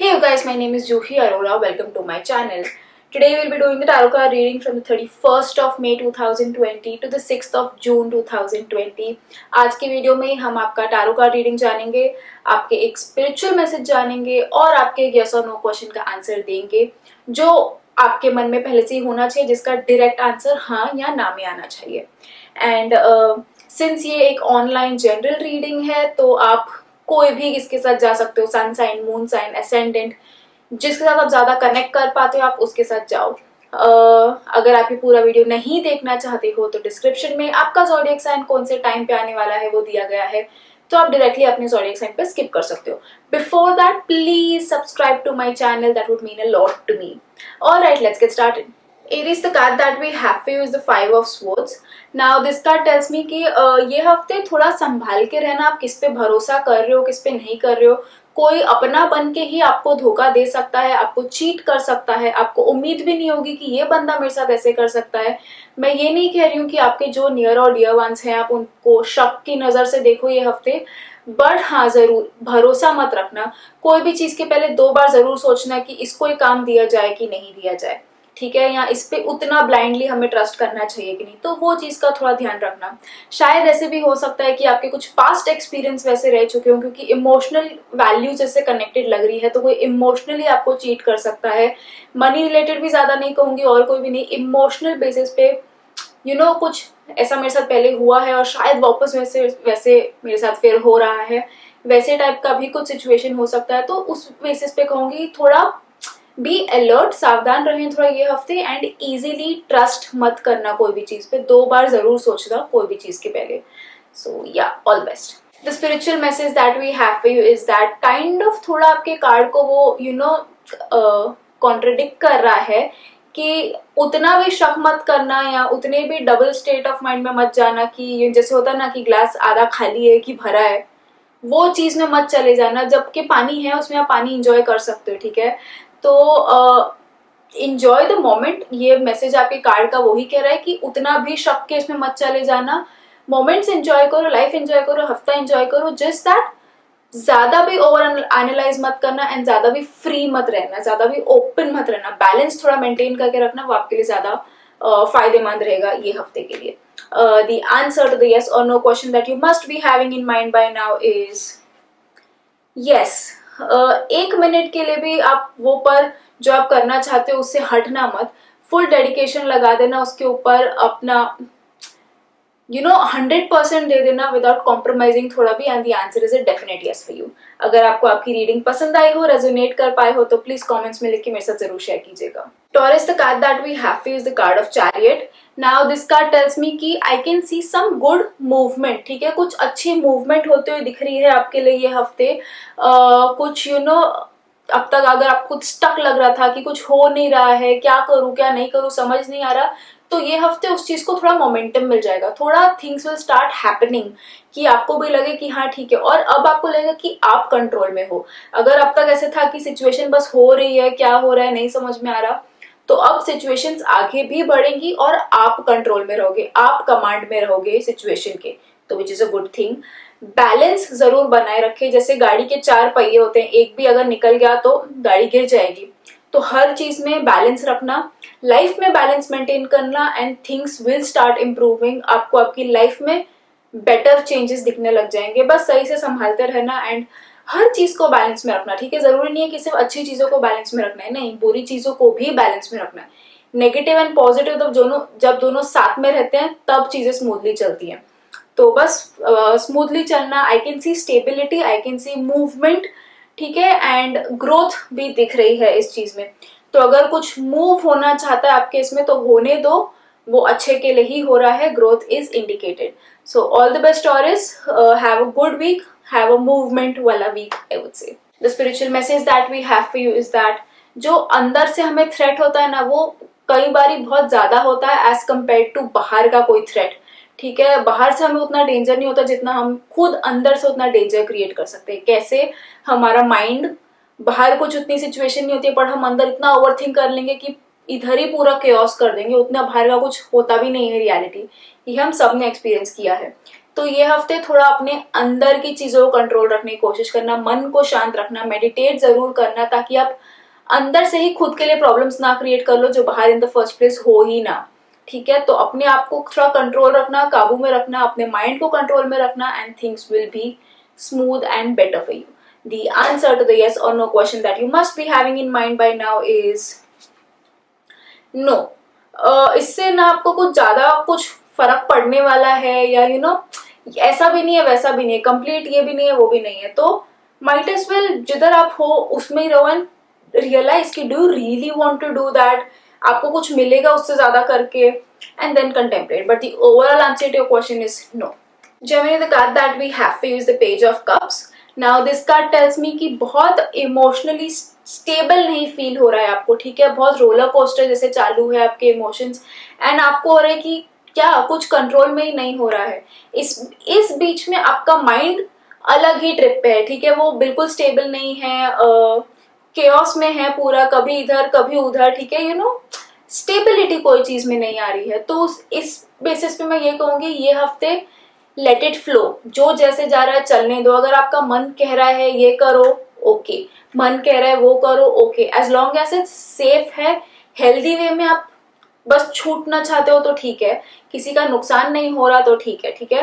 Hey you guys, my name is Juhi Arora. Welcome to my channel. Today we'll be doing the tarot card reading from the 31st of May 2020 to the 6th of June 2020. आज की video में हम आपका tarot card reading जानेंगे, आपके एक spiritual message जानेंगे और आपके एक यस और नो क्वेश्चन का आंसर देंगे जो आपके मन में पहले से ही होना चाहिए, जिसका डायरेक्ट आंसर हाँ या ना में आना चाहिए. एंड सिंस ये एक ऑनलाइन जनरल रीडिंग है तो आप कोई भी इसके साथ जा सकते हो. Sun sign, moon sign, ascendant, जिसके साथ आप ज्यादा कनेक्ट कर पाते हो आप उसके साथ जाओ. अगर आप ये पूरा वीडियो नहीं देखना चाहते हो तो डिस्क्रिप्शन में आपका ज़ोडिएक साइन कौन से टाइम पे आने वाला है वो दिया गया है, तो आप डायरेक्टली अपने ज़ोडिएक साइन पे स्किप कर सकते हो. Before that please subscribe to my channel, that would mean a lot to me. Alright, let's get started. Aries, the card that we have for you is the Five of Swords. Now this card tells me कि ये हफ्ते थोड़ा संभाल के रहना. आप किस पे भरोसा कर रहे हो, किस पे नहीं कर रहे हो. कोई अपना बन के ही आपको धोखा दे सकता है, आपको चीट कर सकता है. आपको उम्मीद भी नहीं होगी कि ये बंदा मेरे साथ ऐसे कर सकता है. मैं ये नहीं कह रही हूँ कि आपके जो नियर और डियर वंस हैं आप उनको शक की नजर से देखो ये हफ्ते, बट हाँ जरूर भरोसा मत रखना. कोई भी चीज के पहले 2 बार जरूर सोचना कि इसको ये काम दिया जाए कि नहीं दिया जाए, ठीक है, या इस पे उतना ब्लाइंडली हमें ट्रस्ट करना चाहिए कि नहीं, तो वो चीज का थोड़ा ध्यान रखना. शायद ऐसे भी हो सकता है कि आपके कुछ पास्ट एक्सपीरियंस वैसे रह चुके हो, क्योंकि इमोशनल वैल्यू जैसे कनेक्टेड लग रही है तो कोई इमोशनली आपको चीट कर सकता है. मनी रिलेटेड भी ज्यादा नहीं कहूंगी और कोई भी नहीं, इमोशनल बेसिस पे कुछ ऐसा मेरे साथ पहले हुआ है और शायद वापस वैसे मेरे साथ फिर हो रहा है, वैसे टाइप का भी कुछ सिचुएशन हो सकता है. तो उस बेसिस पे कहूंगी थोड़ा बी अलर्ट, सावधान रहें थोड़ा ये हफ्ते. एंड इजीली ट्रस्ट मत करना कोई भी चीज पे, 2 बार जरूर सोचना कोई भी चीज के पहले. So yeah, all best. The spiritual message that we have for you is that kind of थोड़ा आपके कार्ड को वो कॉन्ट्रडिक्ट कर रहा है कि उतना भी शक मत करना या उतने भी डबल स्टेट ऑफ माइंड में मत जाना कि जैसे होता है ना कि ग्लास आधा खाली है कि भरा है, वो चीज में मत चले जाना. जबकि पानी है उसमें आप पानी इंजॉय कर सकते हो, ठीक है. तो इंजॉय द मोमेंट, ये मैसेज आपके कार्ड का वही कह रहा है कि उतना भी शक के इसमें मत चले जाना. मोमेंट्स एंजॉय करो, लाइफ एंजॉय करो, हफ्ता एंजॉय करो. जस्ट दैट ज्यादा भी ओवर एनालाइज मत करना एंड ज्यादा भी फ्री मत रहना, ज्यादा भी ओपन मत रहना. बैलेंस थोड़ा मेंटेन करके रखना, वो आपके लिए ज्यादा फायदेमंद रहेगा ये हफ्ते के लिए. The answer to the yes और no question that you must be having in mind by now is yes. 1 minute के लिए भी आप वो पर जो आप करना चाहते हो उससे हटना मत. फुल डेडिकेशन लगा देना उसके ऊपर, अपना 100% दे देना विदाउट कॉम्प्रोमाइजिंग थोड़ा भी. And the answer is a definite yes for you. अगर आपको आपकी रीडिंग पसंद आई हो, रेजोनेट कर पाए हो, तो प्लीज कमेंट्स में लिख के मेरे साथ जरूर शेयर कीजिएगा. Taurus, the card that we have is the card of Chariot. Now this card tells me कि I can see some good movement, ठीक है, कुछ अच्छी मूवमेंट होते हुए दिख रही है आपके लिए ये हफ्ते. कुछ अब तक अगर आपको कुछ स्टक लग रहा था कि कुछ हो नहीं रहा है, क्या करूं क्या नहीं करूं समझ नहीं आ रहा, तो ये हफ्ते उस चीज को थोड़ा मोमेंटम मिल जाएगा. थोड़ा थिंग्स विल स्टार्ट हैपनिंग कि आपको भी लगे कि हाँ ठीक है, और अब आपको लगेगा कि आप कंट्रोल में हो. अगर अब तक ऐसे था कि सिचुएशन बस हो रही है, क्या हो रहा है नहीं समझ में आ रहा, तो अब सिचुएशंस आगे भी बढ़ेंगी और आप कंट्रोल में रहोगे, आप कमांड में रहोगे सिचुएशन के, तो which is a good thing. Balance जरूर बनाए रखे. जैसे गाड़ी के 4 पहिए होते हैं, एक भी अगर निकल गया तो गाड़ी गिर जाएगी. तो हर चीज में बैलेंस रखना, लाइफ में बैलेंस मेंटेन करना and things will start improving. आपको आपकी लाइफ में बेटर चेंजेस दिखने लग जाएंगे. बस सही से संभालते रहना एंड हर चीज को बैलेंस में रखना, ठीक है. जरूरी नहीं है कि सिर्फ अच्छी चीजों को बैलेंस में रखना है, नहीं, बुरी चीजों को भी बैलेंस में रखना है. नेगेटिव एंड पॉजिटिव जब दोनों साथ में रहते हैं तब चीजें स्मूथली चलती हैं. तो बस स्मूथली चलना. I can see stability, I can see movement, ठीक है, एंड ग्रोथ भी दिख रही है इस चीज में. तो अगर कुछ मूव होना चाहता है आपके इसमें तो होने दो, वो अच्छे के लिए ही हो रहा है. Growth is indicated. So all the best Taurus, have a good week, have a movement वाला week, I would say. The spiritual message that we have for you is that जो अंदर से हमें थ्रेट होता है ना, वो कई बार बहुत ज्यादा होता है एज कम्पेयर टू बाहर का कोई थ्रेट, ठीक है. बाहर से हमें उतना डेंजर नहीं होता जितना हम खुद अंदर से उतना डेंजर क्रिएट कर सकते हैं. कैसे? हमारा माइंड, बाहर कुछ उतनी सिचुएशन नहीं होती है पर हम अंदर इतना ओवरथिंक कर लेंगे कि इधर ही पूरा केओस कर देंगे, उतना बाहर का कुछ होता भी नहीं है रियलिटी. ये हम सब ने एक्सपीरियंस किया है. तो ये हफ्ते थोड़ा अपने अंदर की चीजों को कंट्रोल रखने की कोशिश करना, मन को शांत रखना, मेडिटेट जरूर करना, ताकि आप अंदर से ही खुद के लिए प्रॉब्लम्स ना क्रिएट कर लो जो बाहर इन द फर्स्ट प्लेस हो ही ना। ठीक है, तो अपने आप को थोड़ा कंट्रोल रखना, काबू में रखना, अपने माइंड को कंट्रोल में रखना, and things will be smooth and better for you. The answer to the yes or no question that you must be having in mind by now is no. इससे ना आपको कुछ ज्यादा कुछ फर्क पड़ने वाला है, या ऐसा भी नहीं है वैसा भी नहीं है, कंप्लीट ये भी नहीं है वो भी नहीं है, तो माइट एज वेल जिधर आप हो उसमें ही रहो एंड रियलाइज कि do you really want to do that, आपको कुछ मिलेगा उससे ज्यादा करके, and then contemplate. But the overall answer to your question is no. Gemini, the card that we have for you is the Page of Cups. Now this card tells me कि बहुत emotionally stable नहीं feel हो रहा है आपको. ठीक है, बहुत रोलर कोस्टर जैसे चालू है आपके इमोशंस, एंड आपको हो रहा है कि क्या कुछ कंट्रोल में ही नहीं हो रहा है. इस बीच में आपका माइंड अलग ही ट्रिप पे है. ठीक है, वो बिल्कुल स्टेबल नहीं है, केओस में है पूरा, कभी इधर कभी उधर. ठीक है, स्टेबिलिटी कोई चीज में नहीं आ रही है. तो इस बेसिस पे मैं ये कहूंगी ये हफ्ते लेट इट फ्लो, जो जैसे जा रहा है चलने दो. अगर आपका मन कह रहा है ये करो, ओके. मन कह रहा है वो करो, okay. As long as it safe है, हेल्दी वे में आप बस छूटना चाहते हो तो ठीक है, किसी का नुकसान नहीं हो रहा तो ठीक है. ठीक है,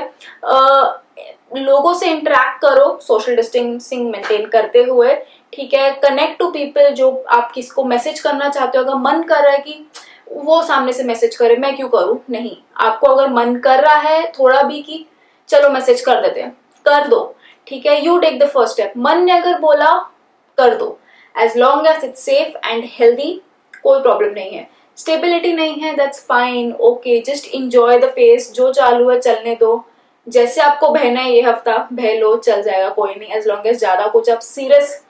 लोगों से इंटरेक्ट करो सोशल डिस्टेंसिंग मेंटेन करते हुए. ठीक है, कनेक्ट टू पीपल जो आप किसको मैसेज करना चाहते हो. अगर मन कर रहा है कि वो सामने से मैसेज करे, मैं क्यों करूं, नहीं. आपको अगर मन कर रहा है थोड़ा भी कि चलो मैसेज कर देते हैं, कर दो. ठीक है, you take the first step. मन ने अगर बोला कर दो, as long as it's safe and healthy कोई प्रॉब्लम नहीं है. स्टेबिलिटी नहीं है, that's fine, okay. Just enjoy the phase, जो चालू है चलने दो. जैसे आपको बहना है ये हफ्ता बह लो, चल जाएगा, कोई नहीं. एज लॉन्ग एज ज्यादा कुछ आप सीरियस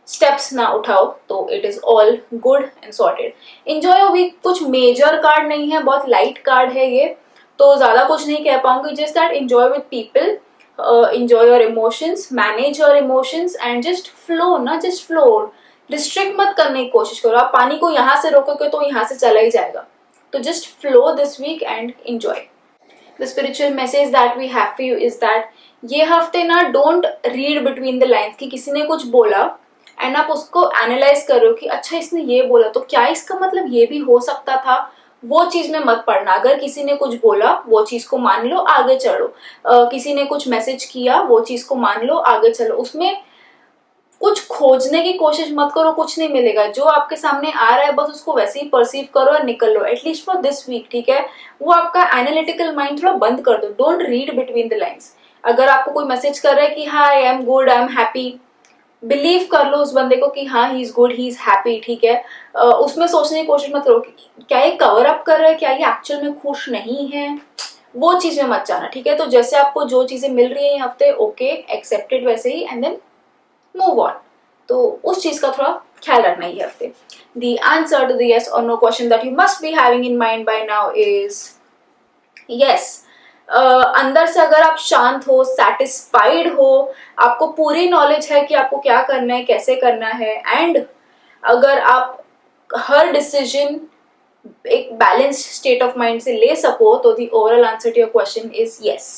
स्टेप्स ना उठाओ तो it is all good and sorted. Enjoy week. कुछ मेजर कार्ड नहीं है, बहुत लाइट कार्ड है ये, तो ज्यादा कुछ नहीं कह पाऊंगी. Just that enjoy with people, enjoy your emotions, manage your emotions and just flow. ना just flow, रिस्ट्रिक्ट मत करने की कोशिश करो. आप पानी को यहाँ से रोकोगे तो यहाँ से चला ही जाएगा. तो just flow this week and enjoy. The spiritual message that we have for you is that ये हफ्ते ना don't read between the lines, कि किसी ने कुछ बोला एंड आप उसको एनालाइज करो कि अच्छा इसने ये बोला तो क्या इसका मतलब ये भी हो सकता था. वो चीज में मत पढ़ना. अगर किसी ने कुछ बोला वो चीज को मान लो, आगे चलो. किसी ने कुछ मैसेज किया वो चीज को मान लो, आगे चलो. उसमें कुछ खोजने की कोशिश मत करो, कुछ नहीं मिलेगा. जो आपके सामने आ रहा है बस उसको वैसे ही परसीव करो और निकल लो, एटलीस्ट फॉर दिस वीक. ठीक है, वो आपका एनालिटिकल माइंड थोड़ा बंद कर दो. Don't read between the lines. अगर आपको कोई मैसेज कर रहा है कि हाँ I am good, I am happy, believe कर लो उस बंदे को कि हाँ he is good, he is happy. ठीक है, उसमें सोचने की कोशिश मत करो कि क्या ये कवर अप कर रहा है, क्या ये एक्चुअल में खुश नहीं है. वो चीज में मत जाना. ठीक है, तो जैसे आपको जो चीजें मिल रही है ये हफ्ते, ओके, एक्सेप्टेड वैसे ही एंड देन मूव ऑन. तो उस चीज का थोड़ा ख्याल रखना ये हफ्ते. The answer to the yes or no question that you must be having in mind by now is yes. अंदर से अगर आप शांत हो, सेटिस्फाइड हो, आपको पूरी नॉलेज है कि आपको क्या करना है, कैसे करना है, एंड अगर आप हर डिसीजन एक बैलेंस्ड स्टेट ऑफ माइंड से ले सको, तो the overall answer to your question is yes.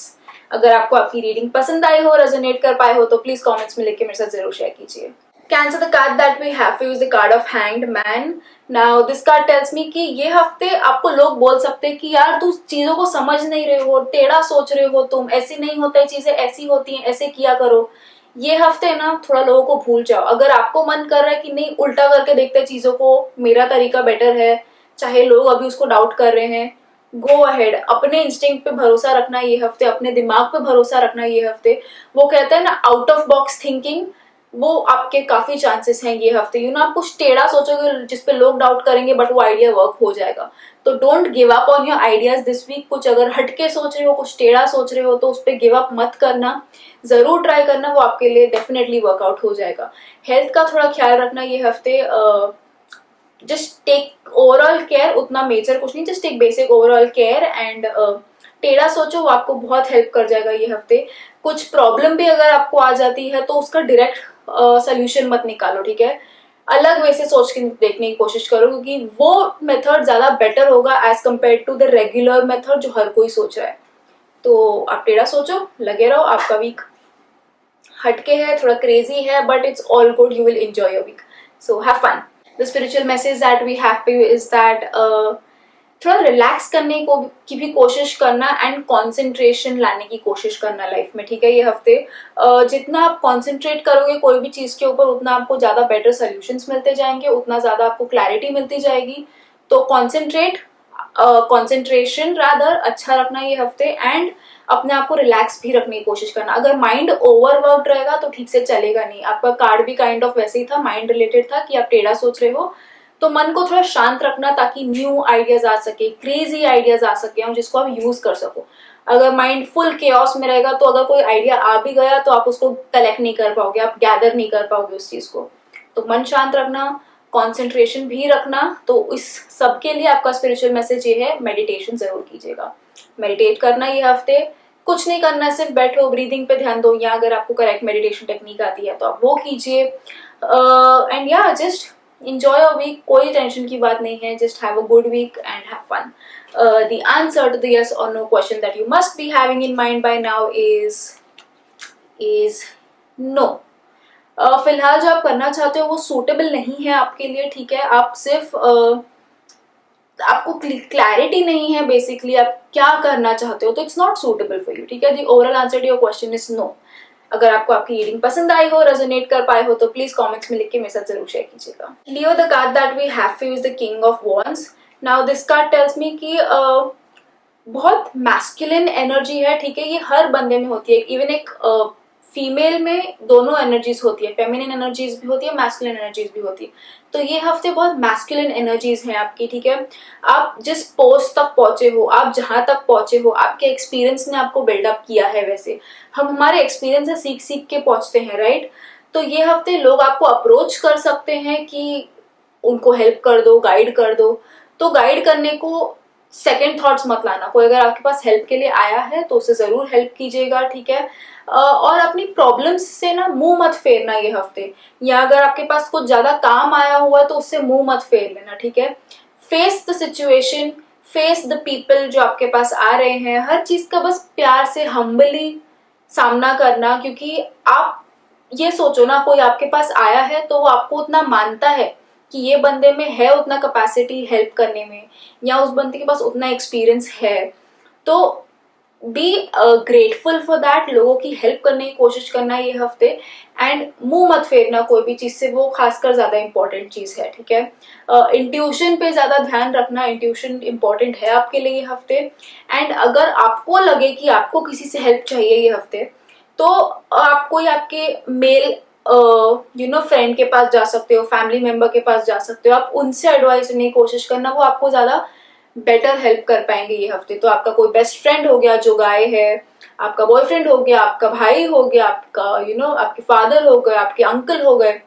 अगर आपको आपकी रीडिंग पसंद आई हो, रेजोनेट कर पाए हो, तो प्लीज कमेंट्स में लिख के मेरे साथ जरूर शेयर कीजिए. Cancer, the card that we have for you is the card of Hanged Man. Now this card tells me कि ये हफ्ते आपको लोग बोल सकते हैं कि यार तू चीजों को समझ नहीं रहे हो, टेढ़ा सोच रहे हो, तुम ऐसे नहीं होता है, चीजें ऐसी होती हैं, ऐसे किया करो. ये हफ्ते ना थोड़ा लोगों को भूल जाओ. अगर आपको मन कर रहा है कि नहीं उल्टा करके देखते हैं चीजों को, मेरा तरीका बेटर है, चाहे लोग अभी उसको डाउट कर रहे हैं, गो अहेड. अपने इंस्टिंक्ट पे भरोसा रखना ये हफ्ते, अपने दिमाग पे भरोसा रखना ये हफ्ते. वो कहते हैं ना आउट ऑफ बॉक्स थिंकिंग, वो आपके काफी चांसेस हैं ये हफ्ते. आप कुछ टेढ़ा सोचोगे जिसपे लोग डाउट करेंगे बट वो आइडिया वर्क हो जाएगा. तो don't give up on your ideas this week. कुछ अगर हटके सोच रहे हो, कुछ टेढ़ा सोच रहे हो, तो उस पर गिव अप मत करना, जरूर ट्राई करना, वो आपके लिए डेफिनेटली वर्कआउट हो जाएगा. हेल्थ का थोड़ा ख्याल रखना ये हफ्ते. जस्ट टेक ओवरऑल केयर, उतना मेजर कुछ नहीं, just take basic overall care and टेढ़ा सोचो, वो आपको बहुत हेल्प कर जाएगा ये हफ्ते. कुछ प्रॉब्लम भी अगर आपको आ जाती है तो उसका डायरेक्ट सोल्यूशन मत निकालो. ठीक है, अलग वे से सोच के देखने की कोशिश करो, क्योंकि वो मेथड ज्यादा बेटर होगा as compare to the regular method जो हर कोई सोच रहा है. तो आप टेढ़ा सोचो, लगे रहो, आपका वीक हटके है, थोड़ा क्रेजी है, but it's all good, you will enjoy your week, so have fun. The spiritual message that we have for you is that थोड़ा रिलैक्स करने की भी कोशिश करना एंड कंसंट्रेशन लाने की कोशिश करना लाइफ में, ठीक है। ये हफ्ते जितना आप कंसंट्रेट करोगे कोई भी चीज के ऊपर, उतना आपको ज्यादा बेटर सोल्यूशंस मिलते जाएंगे, उतना ज्यादा आपको क्लैरिटी मिलती जाएगी। तो कंसंट्रेशन रादर अच्छा रखना ये हफ्ते, एंड अपने आप को रिलैक्स भी रखने की कोशिश करना। अगर माइंड ओवरवर्कड रहेगा तो ठीक से चलेगा नहीं। आपका कार्ड भी काइंड ऑफ वैसे ही था, माइंड रिलेटेड था कि आप टेढ़ा सोच रहे हो, तो मन को थोड़ा शांत रखना ताकि न्यू आइडियाज आ सके, क्रेजी आइडियाज आ सके जिसको आप यूज कर सको। अगर माइंड फुल केओस में रहेगा तो अगर कोई आइडिया आ भी गया तो आप उसको कलेक्ट नहीं कर पाओगे, आप गैदर नहीं कर पाओगे उस चीज को। तो मन शांत रखना, कंसंट्रेशन भी रखना। तो इस सब के लिए आपका स्पिरिचुअल मैसेज ये है, मेडिटेशन जरूर कीजिएगा। मेडिटेट करना ये हफ्ते, कुछ नहीं करना, सिर्फ बैठो, ब्रीदिंग पे ध्यान दो, या अगर आपको करेक्ट मेडिटेशन टेक्निक आती है तो आप वो कीजिए। And yeah just enjoy your week, कोई टेंशन की बात नहीं है, just have a good week and have fun. The answer to the yes or no question that you must be having in mind by now is no. फिलहाल जो आप करना चाहते हो वो सूटेबल नहीं है आपके लिए, ठीक है। आप सिर्फ आपको क्लैरिटी नहीं है बेसिकली आप क्या करना चाहते हो, तो it's not suitable for you, ठीक है। The overall answer to your question is no. अगर आपको आपकी रीडिंग पसंद आई हो, रेजोनेट कर पाए हो, तो प्लीज कमेंट्स में लिख के मेरे साथ जरूर शेयर कीजिएगा। Leo, the card that we have for you is the king of wands. Now this card tells me कि बहुत मैस्कुलिन एनर्जी है, ठीक है। ये हर बंदे में होती है, इवन एक फीमेल में दोनों एनर्जीज होती है, फेमिनिन एनर्जीज भी होती है, मैस्कुलिन एनर्जीज भी होती है। तो ये हफ्ते बहुत मैस्कुलिन एनर्जीज हैं आपकी, ठीक है। आप जिस पोस्ट तक पहुंचे हो, आप जहां तक पहुंचे हो, आपके एक्सपीरियंस ने आपको बिल्डअप किया है। वैसे हम हमारे एक्सपीरियंस से सीख सीख के पहुंचते हैं, राइट। तो ये हफ्ते लोग आपको अप्रोच कर सकते हैं कि उनको हेल्प कर दो, गाइड कर दो। तो गाइड करने को सेकेंड थॉट्स मत लाना। कोई अगर आपके पास हेल्प के लिए आया है तो उसे जरूर हेल्प कीजिएगा, ठीक है। और अपनी प्रॉब्लम्स से ना मुंह मत फेरना ये हफ्ते, या अगर आपके पास कुछ ज्यादा काम आया हुआ है तो उससे मुंह मत फेर लेना, ठीक है। Face the situation, face the people जो आपके पास आ रहे हैं, हर चीज का बस प्यार से हम्बली सामना करना। क्योंकि आप ये सोचो ना, कोई आपके पास आया है तो वो आपको उतना मानता है कि ये बंदे में है उतना कैपेसिटी हेल्प करने में, या उस बंदे के पास उतना एक्सपीरियंस है, तो बी ग्रेटफुल फॉर दैट। लोगों की हेल्प करने की कोशिश करना ये हफ्ते, एंड मुंह मत फेरना कोई भी चीज से, वो खासकर ज्यादा इंपॉर्टेंट चीज है, ठीक है। इंट्यूशन पे ज्यादा ध्यान रखना, इंट्यूशन इंपॉर्टेंट है आपके लिए ये हफ्ते। एंड अगर आपको लगे कि आपको किसी से हेल्प चाहिए ये हफ्ते, तो आप कोई आपके मेल फ्रेंड के पास जा सकते हो, फैमिली मेंबर के पास जा सकते हो, आप उनसे एडवाइस लेने की कोशिश करना, वो आपको ज्यादा बेटर हेल्प कर पाएंगे ये हफ्ते। तो आपका कोई बेस्ट फ्रेंड हो गया जो गाय है, आपका बॉयफ्रेंड हो गया, आपका भाई हो गया, आपका आपके फादर हो गए, आपके अंकल हो गए,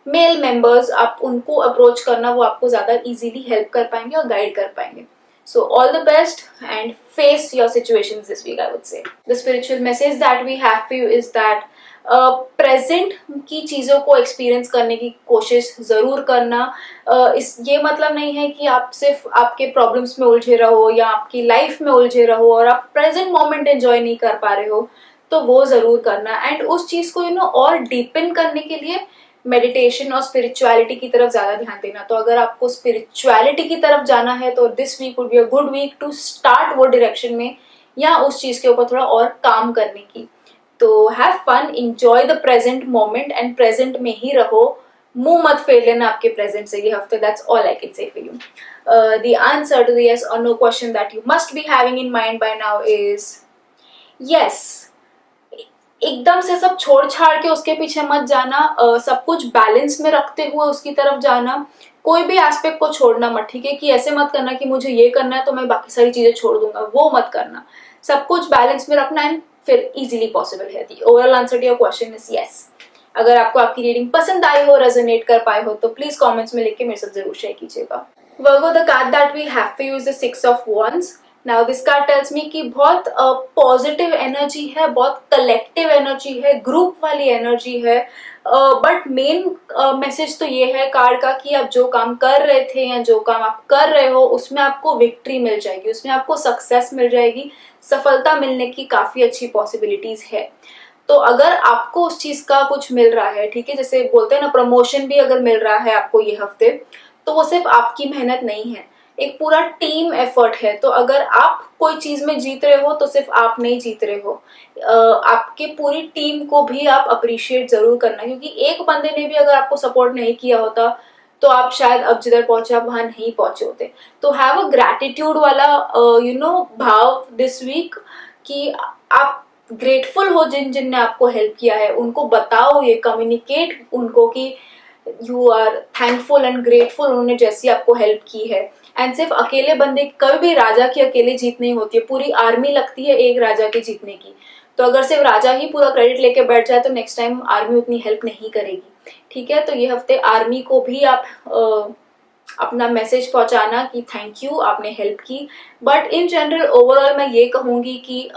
मेल मेंबर्स, आप उनको अप्रोच करना, वो आपको ज्यादा इजीली हेल्प कर पाएंगे और गाइड कर पाएंगे। So all the best and face your situations this week, I would say. The spiritual message that we have for you is that present की चीजों को एक्सपीरियंस करने की कोशिश जरूर करना। ये मतलब नहीं है कि आप सिर्फ आपके प्रॉब्लम्स में उलझे रहो या आपकी लाइफ में उलझे रहो और आप प्रेजेंट मोमेंट एंजॉय नहीं कर पा रहे हो, तो वो जरूर करना। एंड उस चीज को और डीपन करने के लिए मेडिटेशन और स्पिरिचुअलिटी की तरफ ज्यादा ध्यान देना। तो अगर आपको स्पिरिचुअलिटी की तरफ जाना है तो this week would be a good week to start वो डायरेक्शन में, या उस चीज के ऊपर थोड़ा और काम करने की। तो have fun, enjoy the present moment and present में ही रहो, मुंह मत फेर लेना आपके प्रेजेंट से ये हफ्ते। That's all I can say for you. The answer to the yes और no question that you must be having in mind by now is yes. एकदम से सब छोड़ छाड़ के उसके पीछे मत जाना, सब कुछ बैलेंस में रखते हुए उसकी तरफ जाना। कोई भी एस्पेक्ट को छोड़ना मत, ठीक है। कि ऐसे मत करना कि मुझे ये करना है तो मैं बाकी सारी चीजें छोड़ दूंगा, वो मत करना। सब कुछ बैलेंस में रखना एंड फिर इजीली पॉसिबल है। The overall answer to your question is yes. अगर आपको आपकी रीडिंग पसंद आई हो, रेजोनेट कर पाए हो, तो प्लीज कमेंट्स में लिख के मेरे साथ जरूर शेयर कीजिएगा। Virgo, the card that we have for you is the 6 of wands. Now this card tells me कि बहुत पॉजिटिव एनर्जी है, बहुत कलेक्टिव एनर्जी है, ग्रुप वाली एनर्जी है। बट मेन मैसेज तो ये है कार्ड का कि आप जो काम कर रहे थे या जो काम आप कर रहे हो उसमें आपको विक्ट्री मिल जाएगी, उसमें आपको सक्सेस मिल जाएगी, सफलता मिलने की काफी अच्छी पॉसिबिलिटीज है। तो अगर आपको उस चीज का कुछ मिल रहा है, ठीक है, जैसे बोलते हैं ना प्रमोशन भी अगर मिल रहा है आपको ये हफ्ते, तो वो सिर्फ आपकी मेहनत नहीं है, एक पूरा टीम एफर्ट है। तो अगर आप कोई चीज में जीत रहे हो तो सिर्फ आप नहीं जीत रहे हो, आपके पूरी टीम को भी आप अप्रिशिएट जरूर करना, क्योंकि एक बंदे ने भी अगर आपको सपोर्ट नहीं किया होता तो आप शायद अब जिधर पहुंचे आप वहां नहीं पहुंचे होते। तो हैव अ ग्रैटिट्यूड वाला भाव दिस वीक, कि आप ग्रेटफुल हो जिन जिन ने आपको हेल्प किया है, उनको बताओ, ये कम्युनिकेट उनको कि you are thankful and grateful उन्होंने जैसी आपको हेल्प की है। एंड सिर्फ अकेले बंदे, कभी भी राजा की अकेले जीत नहीं होती है, पूरी आर्मी लगती है एक राजा के जीतने की। तो अगर सिर्फ राजा ही पूरा क्रेडिट लेके बैठ जाए तो नेक्स्ट टाइम आर्मी उतनी हेल्प नहीं करेगी, ठीक है। तो ये हफ्ते आर्मी को भी आप अपना मैसेज पहुंचाना कि थैंक यू, आपने हेल्प की। बट इन जनरल ओवरऑल मैं ये कहूंगी कि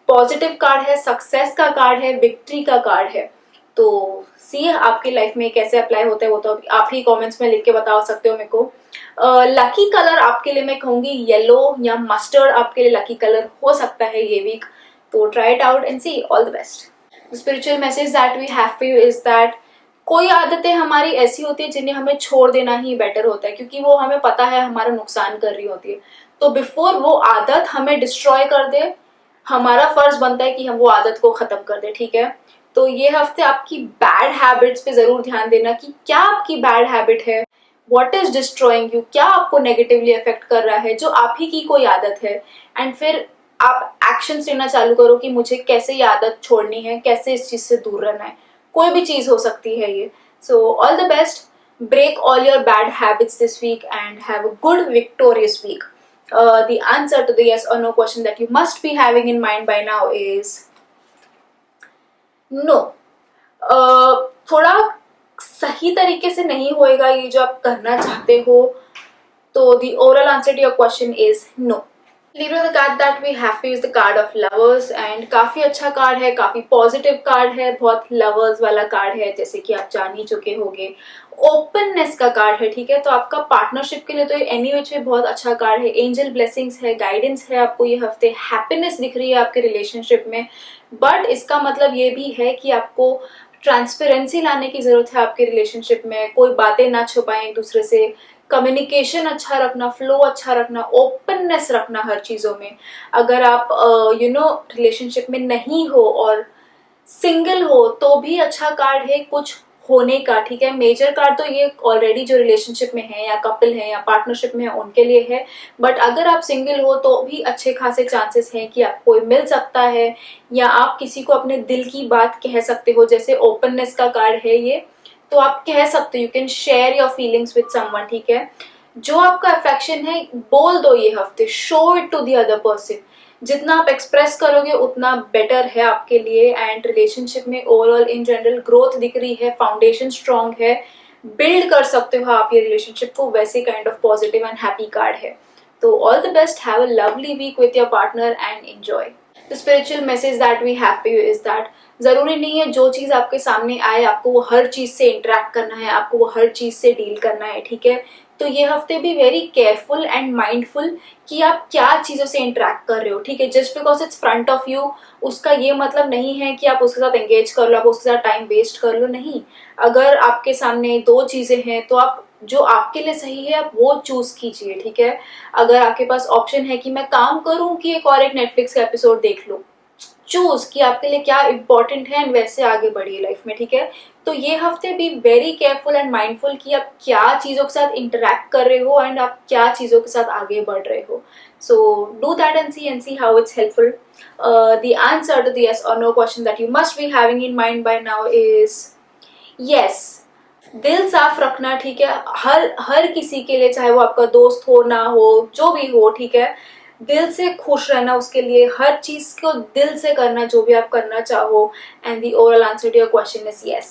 पॉजिटिव कार्ड है, सक्सेस का कार्ड है, विक्ट्री का कार्ड है। तो सी आपकी लाइफ में कैसे अप्लाई होता है वो तो आप ही कमेंट्स में लिख के बता सकते हो मेरे को। लकी कलर आपके लिए मैं कहूंगी येलो या मस्टर्ड आपके लिए लकी कलर हो सकता है ये वीक। तो try it out and see. All the best. Spiritual message that we have for you is that कोई आदतें हमारी ऐसी होती है जिन्हें हमें छोड़ देना ही बेटर होता है, क्योंकि वो हमें पता है हमारा नुकसान कर रही होती है। तो बिफोर वो आदत हमें डिस्ट्रॉय कर दे, हमारा फर्ज बनता है कि हम वो आदत को खत्म कर दे, ठीक है। तो ये हफ्ते आपकी बैड हैबिट्स पे जरूर ध्यान देना कि क्या आपकी बैड हैबिट है, व्हाट इज डिस्ट्रॉइंग यू, क्या आपको नेगेटिवली अफेक्ट कर रहा है, जो आप ही की कोई आदत है। एंड फिर आप एक्शन लेना चालू करो कि मुझे कैसे ये आदत छोड़नी है, कैसे इस चीज से दूर रहना है। कोई भी चीज हो सकती है ये। सो all the best, break all your bad habits this week and have a good victorious week. The answer to the yes or no question that you must be having in mind by now is no. थोड़ा सही तरीके से नहीं होएगा ये जो आप करना चाहते हो। तो the overall answer to your question is no. Libra, the card that we have is the card of lovers and काफी अच्छा कार्ड है, काफी पॉजिटिव कार्ड है, बहुत लवर्स वाला कार्ड है, जैसे कि आप जान ही चुके होंगे। ओपननेस का कार्ड है, ठीक है। तो आपका पार्टनरशिप के लिए तो एनी विच में बहुत अच्छा कार्ड है। एंजल ब्लेसिंग्स है, गाइडेंस है आपको ये हफ्ते, हैप्पीनेस दिख रही है आपके रिलेशनशिप में। बट इसका मतलब ये भी है कि आपको ट्रांसपेरेंसी लाने की जरूरत है आपके रिलेशनशिप में। कोई बातें ना छुपाएं एक दूसरे से, कम्युनिकेशन अच्छा रखना, फ्लो अच्छा रखना, ओपननेस रखना हर चीजों में। अगर आप रिलेशनशिप में नहीं हो और सिंगल हो तो भी अच्छा कार्ड है कुछ होने का, ठीक है। मेजर कार्ड तो ये ऑलरेडी जो रिलेशनशिप में है या कपल है या पार्टनरशिप में है उनके लिए है। बट अगर आप सिंगल हो तो भी अच्छे खासे चांसेस हैं कि आपको मिल सकता है, या आप किसी को अपने दिल की बात कह सकते हो। जैसे ओपननेस का कार्ड है ये, तो आप कह सकते हो, you can share your feelings with someone, ठीक है। जो आपका अफेक्शन है बोल दो ये हफ्ते, show it to the other person. जितना आप एक्सप्रेस करोगे उतना बेटर है आपके लिए। एंड रिलेशनशिप में ओवरऑल इन जनरल ग्रोथ दिख रही है, फाउंडेशन स्ट्रांग है, बिल्ड कर सकते हो आप ये रिलेशनशिप को, वैसे kind of positive and happy card है। तो all the best, have a lovely week with your partner and enjoy. The spiritual message that we have for you is that जरूरी नहीं है जो चीज आपके सामने आए आपको वो हर चीज से इंटरेक्ट करना है, आपको वो हर चीज से डील करना है, ठीक है। तो ये हफ्ते भी वेरी केयरफुल एंड माइंडफुल कि आप क्या चीजों से इंटरेक्ट कर रहे हो, ठीक है। Just because it's front of you उसका ये मतलब नहीं है कि आप उसके साथ एंगेज कर लो, आप उसके साथ टाइम वेस्ट कर लो, नहीं। अगर आपके सामने दो चीजें हैं तो आप जो आपके लिए सही है आप वो चूज कीजिए, ठीक है। अगर आपके पास ऑप्शन है कि मैं काम करूं कि एक नेटफ्लिक्स का एपिसोड देख लो, चूज कि आपके लिए क्या इंपॉर्टेंट है एंड वैसे आगे बढ़िए लाइफ में, ठीक है। तो ये हफ्ते भी वेरी केयरफुल एंड माइंडफुल कि आप क्या चीजों के साथ इंटरेक्ट कर रहे हो एंड आप क्या चीजों के साथ आगे बढ़ रहे हो। So do that and see how it's helpful. The answer to the yes or no question that you must be having in mind by now is yes. दिल साफ रखना, ठीक है। हर किसी के लिए, चाहे वो आपका दोस्त हो ना हो, जो भी हो, ठीक है। दिल से खुश रहना उसके लिए, हर चीज को दिल से करना जो भी आप करना चाहो। And the overall answer to your question is yes.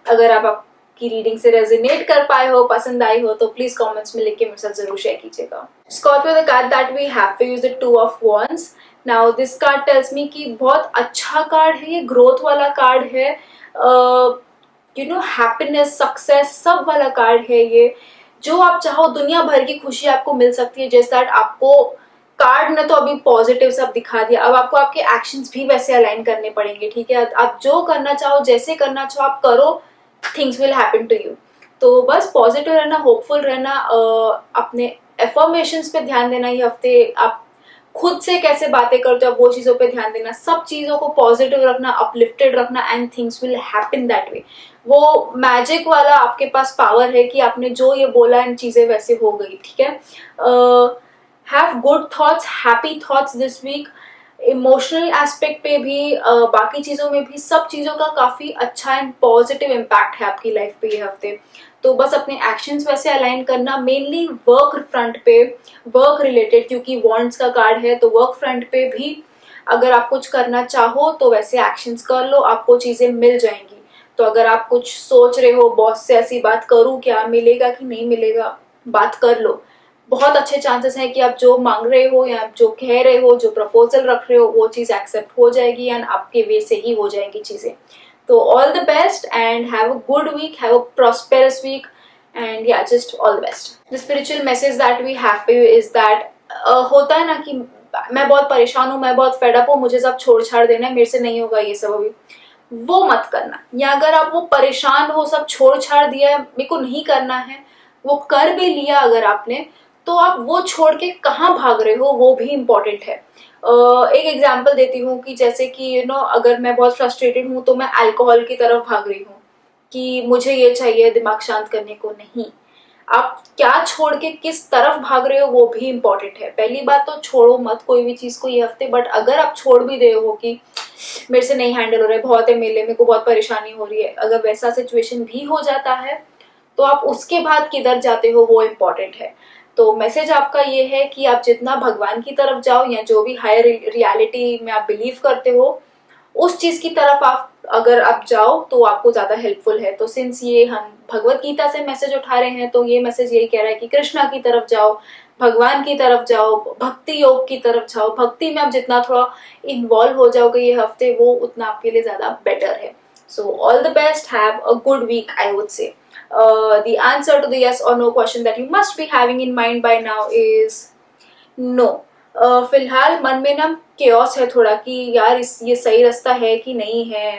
अगर आप आपकी रीडिंग से रेजोनेट कर पाए हो, पसंद आई हो, तो प्लीज कमेंट्स में लिख के मेरे साथ जरूर शेयर कीजिएगा। Scorpio, the card that we have for you is the 2 of Wands. Now this card tells me कि बहुत अच्छा कार्ड है ये, ग्रोथ वाला कार्ड है। हैप्पीनेस, सक्सेस, सब वाला कार्ड है ये। जो आप चाहो दुनिया भर की खुशी आपको मिल सकती है। जैसे दैट आपको कार्ड ने तो अभी पॉजिटिव सब दिखा दिया, अब आपको आपके एक्शंस भी वैसे अलाइन करने पड़ेंगे, ठीक है। आप जो करना चाहो, जैसे करना चाहो आप करो, things will happen to you. तो बस पॉजिटिव रहना, होपफुल रहना, अपने एफर्मेशंस पे ध्यान देना। ये हफ्ते आप खुद से कैसे बातें करते हो, आप वो चीजों पे ध्यान देना, सब चीजों को पॉजिटिव रखना, अपलिफ्टेड रखना, and things will happen that way. वो मैजिक वाला आपके पास पावर है कि आपने जो ये बोला एंड चीजें वैसे हो गई, ठीक है। Have good thoughts, happy thoughts this week. Emotional aspect पे भी, बाकी चीजों में भी, सब चीजों का काफी अच्छा एंड पॉजिटिव इम्पैक्ट है आपकी लाइफ पे ये हफ्ते। तो बस अपने एक्शंस वैसे अलाइन करना, मेनली वर्क फ्रंट पे, वर्क रिलेटेड, क्योंकि वॉन्ट्स का कार्ड है तो वर्क फ्रंट पे भी अगर आप कुछ करना चाहो तो वैसे एक्शंस कर लो, आपको चीजें मिल जाएंगी। तो अगर आप कुछ सोच रहे हो बॉस से ऐसी बात करूं क्या, मिलेगा कि नहीं मिलेगा, बात कर लो। बहुत अच्छे चांसेस हैं कि आप जो मांग रहे हो या आप जो कह रहे हो, जो प्रपोजल रख रहे हो, वो चीज एक्सेप्ट हो जाएगी एंड आपके वे से ही हो जाएंगी चीजें। तो all the best and have a good week, have a prosperous week, and yeah just all the best. The spiritual message that we have for you is that, होता है ना कि मैं बहुत परेशान हूँ, मैं बहुत फेड अप हूँ, मुझे सब छोड़ छाड़ देना है, मेरे से नहीं होगा ये सब अभी, वो मत करना। या अगर आप वो परेशान हो, सब छोड़ छाड़ दिया है, मेरे को नहीं करना है, वो कर भी लिया अगर आपने, तो आप वो छोड़ के कहाँ भाग रहे हो, वो भी इम्पोर्टेंट है। एक एग्जांपल देती हूँ कि जैसे कि अगर मैं बहुत फ्रस्ट्रेटेड हूँ तो मैं अल्कोहल की तरफ भाग रही हूँ कि मुझे ये चाहिए दिमाग शांत करने को, नहीं। आप क्या छोड़ के किस तरफ भाग रहे हो वो भी इम्पोर्टेंट है। पहली बात तो छोड़ो मत कोई भी चीज को ये हफ्ते, बट अगर आप छोड़ भी रहे हो कि मेरे से नहीं हैंडल हो रहा है, बहुत है मेरे को बहुत परेशानी हो रही है, अगर वैसा सिचुएशन भी हो जाता है तो आप उसके बाद किधर जाते हो वो इम्पोर्टेंट है। तो मैसेज आपका ये है कि आप जितना भगवान की तरफ जाओ या जो भी हायर रियलिटी में आप बिलीव करते हो उस चीज की तरफ आप अगर आप जाओ तो आपको ज्यादा हेल्पफुल है। तो सिंस ये हम भगवत गीता से मैसेज उठा रहे हैं तो ये मैसेज यही कह रहा है कि कृष्णा की तरफ जाओ, भगवान की तरफ जाओ, भक्ति योग की तरफ जाओ। भक्ति में आप जितना थोड़ा इन्वॉल्व हो जाओगे ये हफ्ते, वो उतना आपके लिए ज्यादा बेटर है। So all the best, have a good week I would say. The answer to the yes or no question that you must be having in mind by now is no. फिलहाल मन में ना chaos है थोड़ा कि यार ये सही रास्ता है कि नहीं है,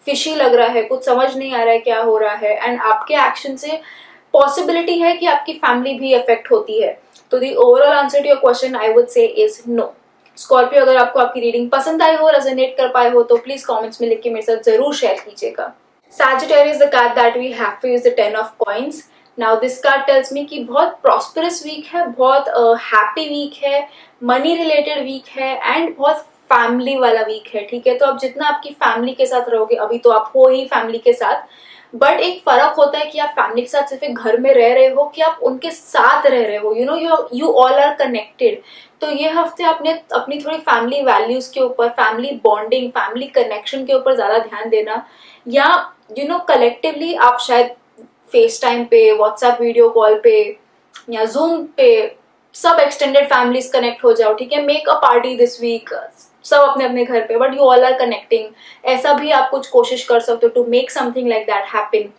फिशी लग रहा है, कुछ समझ नहीं आ रहा है क्या हो रहा है, एंड आपके एक्शन से पॉसिबिलिटी है कि आपकी फैमिली भी अफेक्ट होती है। तो the overall answer to your question I would say is no. Scorpio, अगर आपको आपकी रीडिंग पसंद आई हो, रेजोनेट कर पाए हो तो प्लीज कमेंट्स में लिख के मेरे साथ जरूर शेयर कीजिएगा। Sagittarius, the card that we have for you is the Ten of Coins. Now this card tells me कि बहुत prosperous week है, बहुत happy week है, money related week है, and बहुत फैमिली वाला वीक है, ठीक है। तो अब जितना आपकी फैमिली के साथ रहोगे, अभी तो आप हो ही फैमिली के साथ, बट एक फर्क होता है कि आप फैमिली के साथ सिर्फ एक घर में रह रहे हो कि आप उनके साथ रह रहे हो, यू ऑल आर कनेक्टेड। तो ये हफ्ते आपने अपनी थोड़ी फैमिली वैल्यूज के ऊपर, फैमिली बॉन्डिंग, फैमिली कनेक्शन के ऊपर ज्यादा ध्यान देना, या कलेक्टिवली आप शायद फेस टाइम पे, व्हाट्सएप वीडियो कॉल पे या जूम पे सब एक्सटेंडेड फैमिलीज कनेक्ट हो जाओ, ठीक है। Make a party this week, सब अपने अपने घर पे, but you all are connecting, ऐसा भी आप कुछ कोशिश कर सकते हो to make something like that happen.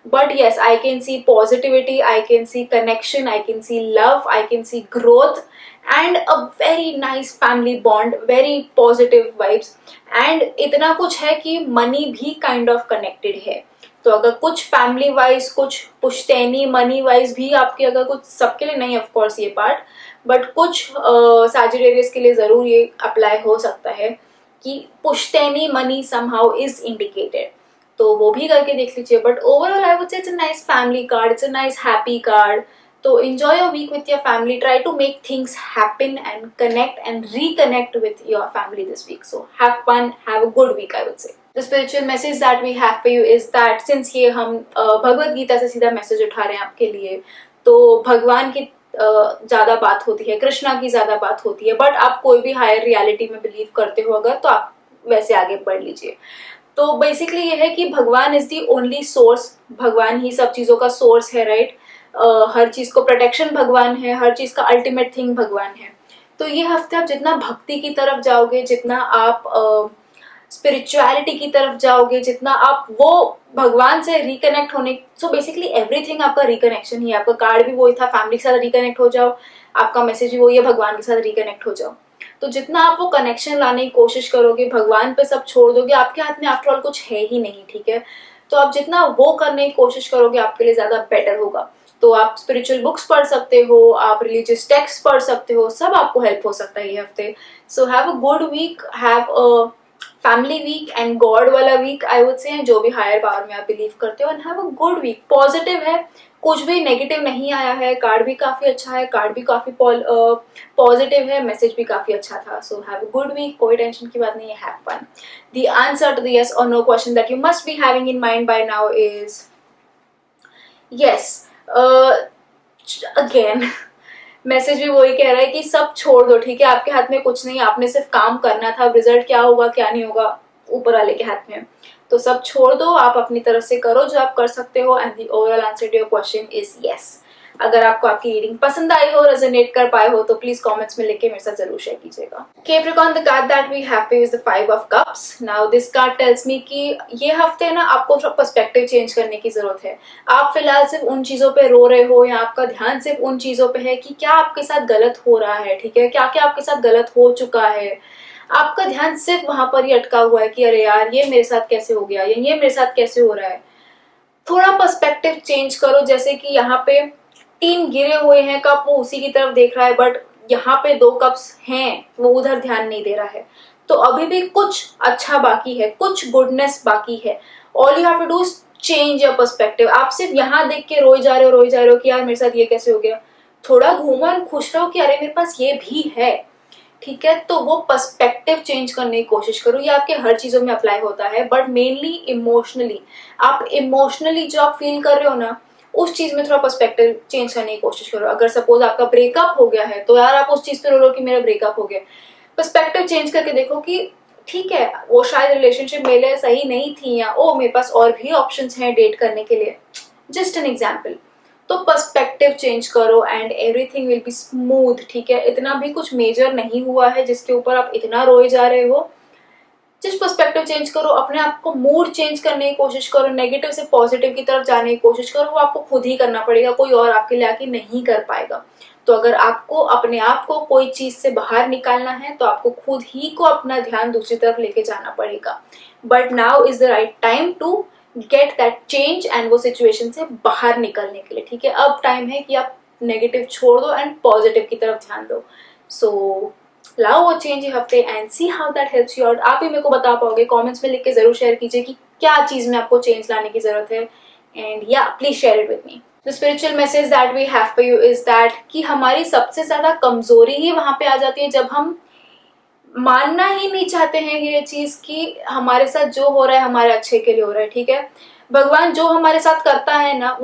But yes, I can see positivity, I can see connection, I can see love, I can see growth and a very nice family bond, very positive vibes, and इतना कुछ है कि money भी kind of connected है। तो अगर कुछ family wise, कुछ पुश्तैनी मनी वाइज भी आपके, अगर कुछ, सबके लिए नहीं ऑफ कोर्स ये पार्ट, बट कुछ सैजिटेरियस के लिए जरूर ये अप्लाई हो सकता है कि पुश्तैनी मनी समहाउ इज इंडिकेटेड, तो वो भी करके देख लीजिए। बट ओवरऑल आई वुड से it's a nice family card, it's a nice happy card. तो enjoy your week with your family, try to make things happen and connect and reconnect with your family this week. So have fun, have a good week I would say. The spiritual message that we have for you is that since ये हम भगवत गीता से सीधा message उठा रहे हैं आपके लिए, तो भगवान की ज्यादा बात होती है, कृष्णा की ज्यादा बात होती है, बट आप कोई भी हायर रियलिटी में बिलीव करते हो अगर, तो आप वैसे आगे बढ़ लीजिए। तो बेसिकली ये है कि भगवान इज दी ओनली सोर्स, भगवान ही सब चीजों का सोर्स है, राइट। हर चीज को प्रोटेक्शन भगवान है, हर चीज का अल्टीमेट थिंग भगवान है। तो ये हफ्ते आप जितना भक्ति की तरफ जाओगे, जितना आप स्पिरिचुअलिटी की तरफ जाओगे, जितना आप वो भगवान से रिकनेक्ट होने, सो बेसिकली एवरीथिंग आपका रिकनेक्शन ही है। आपका कार्ड भी वही था, फैमिली के साथ रिकनेक्ट हो जाओ, आपका मैसेज भी वही है, भगवान के साथ रिकनेक्ट हो जाओ। तो जितना आप वो कनेक्शन लाने की कोशिश करोगे, भगवान पे सब छोड़ दोगे, आपके हाथ में आफ्टर ऑल कुछ है ही नहीं, ठीक है। तो आप जितना वो करने की कोशिश करोगे आपके लिए ज्यादा बेटर होगा। तो आप स्पिरिचुअल बुक्स पढ़ सकते हो, आप रिलीजियस टेक्स्ट पढ़ सकते हो, सब आपको हेल्प हो सकता है ये हफ्ते। So have a good week, have a family week and god वाला वीक आई वुड से, जो भी हायर पावर में आप बिलीव करते हो, and have a good week. Positive है, कुछ भी नेगेटिव नहीं आया है, कार्ड भी काफी अच्छा है, कार्ड भी काफी पॉजिटिव है, मैसेज भी काफी अच्छा था। So have a good week, कोई टेंशन की बात नहीं है, have fun. The answer to the yes और no question that you must be having in mind by now is yes. Again message भी वही कह रहा है कि सब छोड़ दो, ठीक है। आपके हाथ में कुछ नहीं, आपने सिर्फ काम करना था, रिजल्ट क्या होगा क्या नहीं होगा ऊपर वाले के हाथ में। तो सब छोड़ दो, आप अपनी तरफ से करो जो आप कर सकते हो, and the overall answer to your question is yes. अगर आपको आपकी रीडिंग पसंद आई हो, रेजोनेट कर पाए हो, तो प्लीज कमेंट्स में लिख के मेरे साथ जरूर शेयर कीजिएगा। Capricorn, the card that we have is the Five of Cups. Now this card tells me कि ये हफ्ते ना आपको पर्सपेक्टिव चेंज करने की जरूरत है। आप फिलहाल सिर्फ उन चीजों पे रो रहे हो, या आपका ध्यान सिर्फ उन चीजों पे है कि क्या आपके साथ गलत हो रहा है, ठीक है, क्या क्या आपके साथ गलत हो चुका है। आपका ध्यान सिर्फ वहां पर ही अटका हुआ है कि अरे यार ये मेरे साथ कैसे हो गया, या ये मेरे साथ कैसे हो रहा है। थोड़ा पर्सपेक्टिव चेंज करो। जैसे कि यहाँ पे 3 गिरे हुए हैं कप, वो उसी की तरफ देख रहा है, बट यहाँ पे 2 कप्स हैं, वो उधर ध्यान नहीं दे रहा है। तो अभी भी कुछ अच्छा बाकी है, कुछ गुडनेस बाकी है। All you have to do is change your perspective. आप सिर्फ यहाँ देख के रोई जा रहे हो कि यार मेरे साथ ये कैसे हो गया। थोड़ा घूमो और खुश रहो कि अरे मेरे पास ये भी है, ठीक है। तो वो पर्सपेक्टिव चेंज करने की कोशिश करो। ये आपके हर चीजों में अप्लाई होता है, बट मेनली इमोशनली। आप इमोशनली जो आप फील कर रहे हो ना, उस चीज में थोड़ा पर्सपेक्टिव चेंज करने की कोशिश करो। अगर सपोज आपका ब्रेकअप हो गया है, तो यार आप उस चीज पे रो लो कि मेरा ब्रेकअप हो गया। पर्सपेक्टिव चेंज करके देखो कि ठीक है, वो शायद रिलेशनशिप मेरे लिए सही नहीं थी, या ओ मेरे पास और भी ऑप्शंस हैं डेट करने के लिए। Just an example. तो पर्सपेक्टिव चेंज करो and everything will be smooth, ठीक है। इतना भी कुछ मेजर नहीं हुआ है जिसके ऊपर आप इतना रोए जा रहे हो। जस्ट पर्सपेक्टिव चेंज करो, अपने आप को मूड चेंज करने की कोशिश करो, नेगेटिव से पॉजिटिव की तरफ जाने की कोशिश करो। वो आपको खुद ही करना पड़ेगा, कोई और आपके लिए आके नहीं कर पाएगा। तो अगर आपको अपने आप को कोई चीज से बाहर निकालना है, तो आपको खुद ही को अपना ध्यान दूसरी तरफ लेके जाना पड़ेगा। But now is the right time to get that change, and वो सिचुएशन से बाहर निकलने के लिए, ठीक है। अब टाइम है कि आप नेगेटिव छोड़ दो एंड पॉजिटिव की तरफ ध्यान दो। सो लाओ वो चेंज ये हफ्ते and see how that helps you out. आप ही मेरे को बता पाओगे, कमेंट्स में लिख के जरूर शेयर कीजिए कि क्या चीज में आपको चेंज लाने की जरूरत है, एंड या please share it with me. The spiritual message that we have for you is that कि हमारी सबसे ज्यादा कमजोरी ही वहां पे आ जाती है जब हम मानना ही नहीं चाहते हैं ये चीज कि हमारे साथ जो हो रहा है हमारे अच्छे के लिए हो रहा है, ठीक है। भगवान जो हमारे साथ करता है ना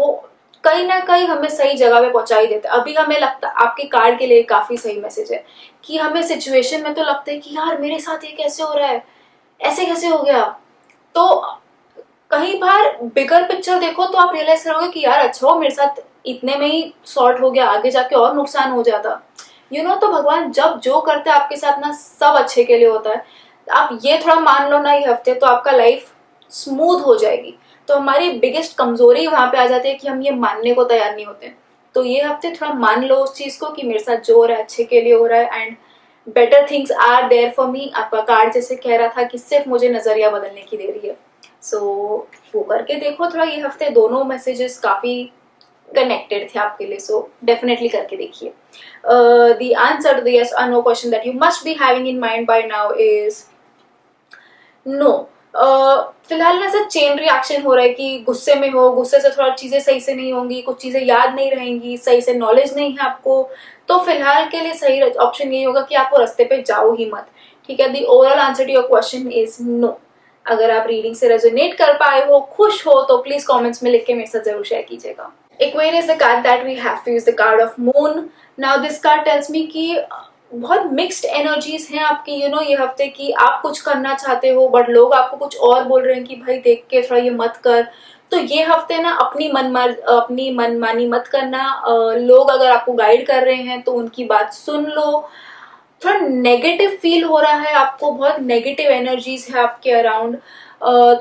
कहीं ना कहीं हमें सही जगह पे पहुंचा ही देता है। अभी हमें लगता, आपके कार्ड के लिए काफी सही मैसेज है कि हमें सिचुएशन में तो लगता है कि यार मेरे साथ ये कैसे हो रहा है, ऐसे कैसे हो गया। तो कहीं बार बिगर पिक्चर देखो तो आप रियलाइज करोगे कि यार अच्छा हो मेरे साथ इतने में ही सॉर्ट हो गया, आगे जाके और नुकसान हो जाता। तो भगवान जब जो करते हैं आपके साथ ना, सब अच्छे के लिए होता है। आप ये थोड़ा मान लो ना ये हफ्ते, तो आपका लाइफ स्मूथ हो जाएगी। तो हमारी बिगेस्ट कमजोरी वहां पे आ जाती है कि हम ये मानने को तैयार नहीं होते। तो ये हफ्ते थोड़ा मान लो उस चीज को कि मेरे साथ जो हो रहा है अच्छे के लिए हो रहा है, and better things are there for me. आपका कार्ड जैसे कह रहा था कि सिर्फ मुझे नजरिया बदलने की देरी है। सो वो करके देखो थोड़ा ये हफ्ते। दोनों मैसेजेस काफी कनेक्टेड थे आपके लिए, सो डेफिनेटली करके देखिए। The answer to the yes और no question that you must be having in mind by now is no. फिलहाल ना ऐसा चेन रिएक्शन हो रहा है कि गुस्से में हो, गुस्से से थोड़ा चीजें सही से नहीं होंगी, कुछ चीजें याद नहीं रहेंगी, सही से नॉलेज नहीं है आपको। तो फिलहाल के लिए सही ऑप्शन यही होगा कि आप वो रास्ते पे जाओ ही मत, ठीक है। The overall answer to your question is no. अगर आप रीडिंग से रेजोनेट कर पाए हो, खुश हो, तो प्लीज कमेंट्स में लिख के मेरे साथ जरूर शेयर कीजिएगा। Aquarius, the card that we have is the card of moon. Now this card tells me कि बहुत मिक्स्ड एनर्जीज हैं आपकी ये हफ्ते की। आप कुछ करना चाहते हो बट लोग आपको कुछ और बोल रहे हैं कि भाई देख के थोड़ा ये मत कर। तो ये हफ्ते ना अपनी मनमानी मत करना। लोग अगर आपको गाइड कर रहे हैं तो उनकी बात सुन लो। थोड़ा नेगेटिव फील हो रहा है आपको, बहुत नेगेटिव एनर्जीज है आपके अराउंड,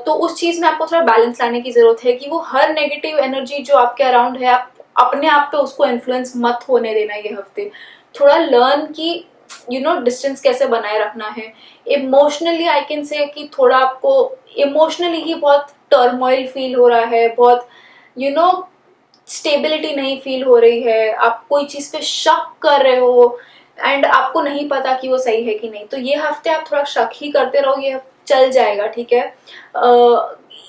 तो उस चीज में आपको थोड़ा बैलेंस लाने की जरूरत है कि वो हर नेगेटिव एनर्जी जो आपके अराउंड है आप अपने आप पे उसको इन्फ्लुएंस मत होने देना ये हफ्ते। थोड़ा लर्न की डिस्टेंस कैसे बनाए रखना है। इमोशनली आई कैन से कि थोड़ा आपको इमोशनली ही बहुत टर्मोइल फील हो रहा है, बहुत स्टेबिलिटी नहीं फील हो रही है, आप कोई चीज पे शक कर रहे हो एंड आपको नहीं पता कि वो सही है कि नहीं। तो ये हफ्ते आप थोड़ा शक ही करते रहो, ये चल जाएगा, ठीक है।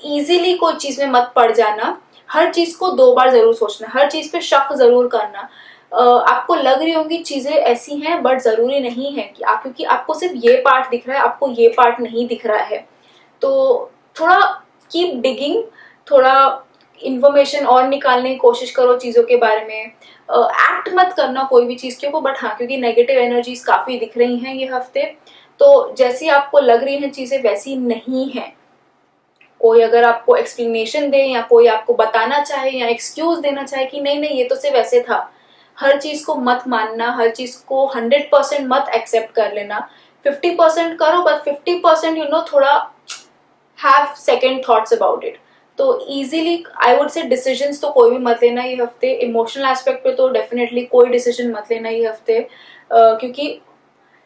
इजीली कोई चीज में मत पड़ जाना, हर चीज को 2 बार जरूर सोचना, हर चीज पे शक जरूर करना। आपको लग रही होंगी चीजें ऐसी हैं बट जरूरी नहीं है कि क्योंकि आपको सिर्फ ये पार्ट दिख रहा है, आपको ये पार्ट नहीं दिख रहा है। तो थोड़ा कीप डिगिंग, थोड़ा इंफॉर्मेशन और निकालने की कोशिश करो चीजों के बारे में। एक्ट मत करना कोई भी चीज के ऊपर, बट हाँ क्योंकि नेगेटिव एनर्जीज काफी दिख रही हैं ये हफ्ते, तो जैसी आपको लग रही हैं चीजें वैसी नहीं है। कोई अगर आपको एक्सप्लेनेशन दे या कोई आपको बताना चाहे या एक्सक्यूज देना चाहे कि नहीं नहीं ये तो सिर्फ वैसे था, हर चीज को मत मानना, हर चीज को 100% मत एक्सेप्ट कर लेना। 50% करो, बट 50% थोड़ा have second thoughts about it. तो easily I would say decisions तो कोई भी मत लेना ये हफ्ते। इमोशनल एस्पेक्ट पे तो डेफिनेटली कोई डिसीजन मत लेना ये हफ्ते, क्योंकि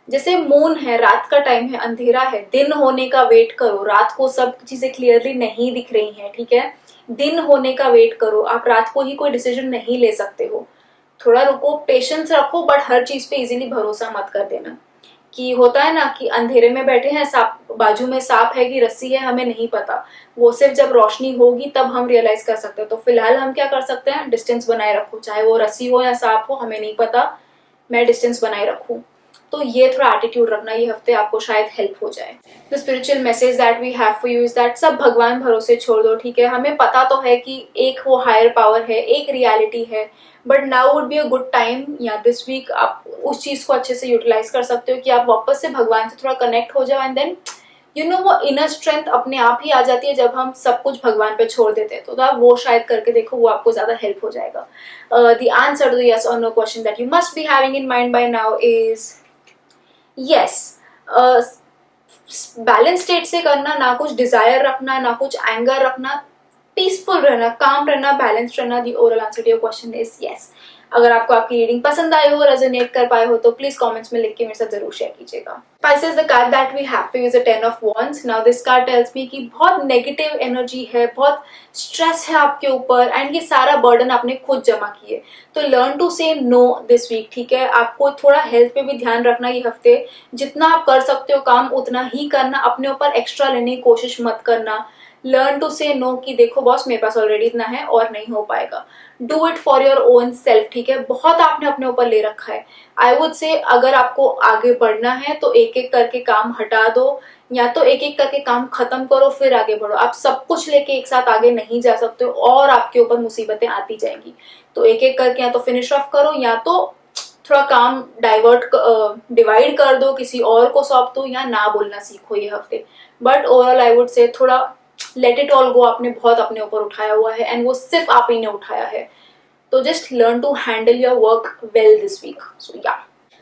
जैसे मून है, रात का टाइम है, अंधेरा है, दिन होने का वेट करो। रात को सब चीजें क्लियरली नहीं दिख रही हैं, ठीक है, दिन होने का वेट करो। आप रात को ही कोई डिसीजन नहीं ले सकते हो, थोड़ा रुको, पेशेंस रखो, बट हर चीज पे इजीली भरोसा मत कर देना। कि होता है ना कि अंधेरे में बैठे हैं, सांप बाजू में, सांप है कि रस्सी है हमें नहीं पता, वो सिर्फ जब रोशनी होगी तब हम रियलाइज कर सकते हैं। तो फिलहाल हम क्या कर सकते हैं, डिस्टेंस बनाए रखो, चाहे वो रस्सी हो या सांप हो हमें नहीं पता, मैं डिस्टेंस बनाए रखूं। तो ये थोड़ा एटीट्यूड रखना ये हफ्ते आपको शायद हेल्प हो जाए। The spiritual message that we have for you is that सब भगवान भरोसे छोड़ दो, ठीक है। हमें पता तो है कि एक वो हायर पावर है, एक रियलिटी है, but now would be a good time या दिस वीक आप उस चीज को अच्छे से यूटिलाइज कर सकते हो कि आप वापस से भगवान से थोड़ा कनेक्ट हो जाओ, एंड देन वो इनर स्ट्रेंथ अपने आप ही आ जाती है जब हम सब कुछ भगवान पे छोड़ देते हैं। तो आप वो शायद करके देखो, वो आपको ज्यादा हेल्प हो जाएगा। The answer to the yes और no question that you must be having in mind by now is yes. Balance state से करना, ना कुछ डिजायर रखना, ना कुछ एंगर रखना, पीसफुल रहना, काम रहना, बैलेंस रहना। The overall answer to your question is yes. अगर आपको आपकी रीडिंग पसंद आई हो, रेजोनेट कर पाए हो, तो प्लीज कमेंट्स में लिख के मेरे साथ जरूर शेयर कीजिएगा। Pisces, the card that we have for you is a 10 of Wands. Now this card tells me कि बहुत नेगेटिव एनर्जी है, बहुत स्ट्रेस है आपके ऊपर, एंड ये सारा बर्डन आपने खुद जमा किए। तो लर्न टू से नो दिस वीक, ठीक है। आपको थोड़ा हेल्थ पे भी ध्यान रखना ये हफ्ते, जितना आप कर सकते हो काम उतना ही करना, अपने ऊपर एक्स्ट्रा लेने की कोशिश मत करना। लर्न टू से नो कि देखो बॉस मेरे पास ऑलरेडी इतना है और नहीं हो पाएगा। Do it for your own self, ठीक है। बहुत आपने अपने ऊपर ले रखा है। आई वुड से अगर आपको आगे बढ़ना है तो एक एक करके काम हटा दो, या तो एक एक करके काम खत्म करो फिर आगे बढ़ो। आप सब कुछ लेके एक साथ आगे नहीं जा सकते हो और आपके ऊपर मुसीबतें आती जाएंगी। तो एक एक करके या तो फिनिश ऑफ करो, या तो थोड़ा काम डिवाइड कर दो, किसी और को सौंप दो, या ना बोलना सीखो ये हफ्ते। बट ओवरऑल आई वुड से थोड़ा लेट इट ऑल गो। आपने बहुत अपने ऊपर उठाया हुआ है एंड वो सिर्फ आप ही ने उठाया है, तो just learn to handle your work well this week. So yeah,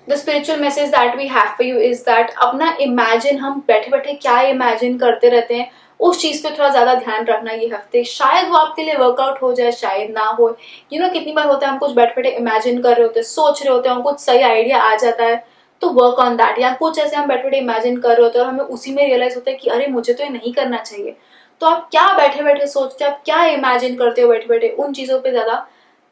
the spiritual message that we have for you is that अपना imagine, हम बैठे बैठे क्या imagine करते रहते हैं, उस चीज पे थोड़ा ज्यादा ध्यान रखना ये हफ्ते। शायद वो आपके लिए वर्कआउट हो जाए, शायद ना हो। कितनी बार होता है हम कुछ बैठे बैठे इमेजिन कर रहे होते हैं, सोच रहे होते हैं, कुछ सही आइडिया आ जाता है तो वर्क ऑन दैट। या कुछ ऐसे हम बैठे बैठे इमेजिन कर रहे होते हैं और हमें उसी में रियलाइज होता है कि अरे मुझे तो ये नहीं करना चाहिए। तो आप क्या बैठे बैठे सोचते हो, आप क्या इमेजिन करते हो बैठे बैठे, उन चीजों पे ज्यादा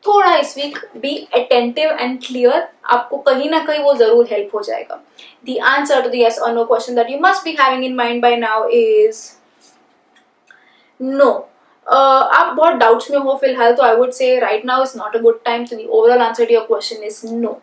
थोड़ा इस week be attentive and clear, आपको कहीं ना कहीं वो जरूर हेल्प हो जाएगा। The answer to the yes और no question that you must be having in mind by now is no. आप बहुत डाउट्स में हो फिलहाल, तो I would say right now is not a good time. तो the overall answer to your question is no.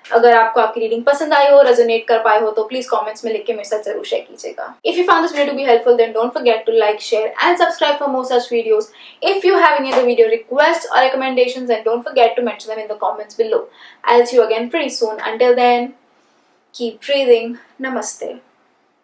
अगर आपको आपकी रीडिंग पसंद आई हो, रेजोनेट कर पाए हो, तो प्लीज कमेंट्स में लिख के मेरे साथ जरूर शेयर कीजिएगा। If you found this video to be helpful then don't forget to like, share and subscribe for more such videos. If you have any other video requests or recommendations, then don't forget to mention them in the comments below. I'll see you again pretty soon. Until then, keep breathing. Namaste.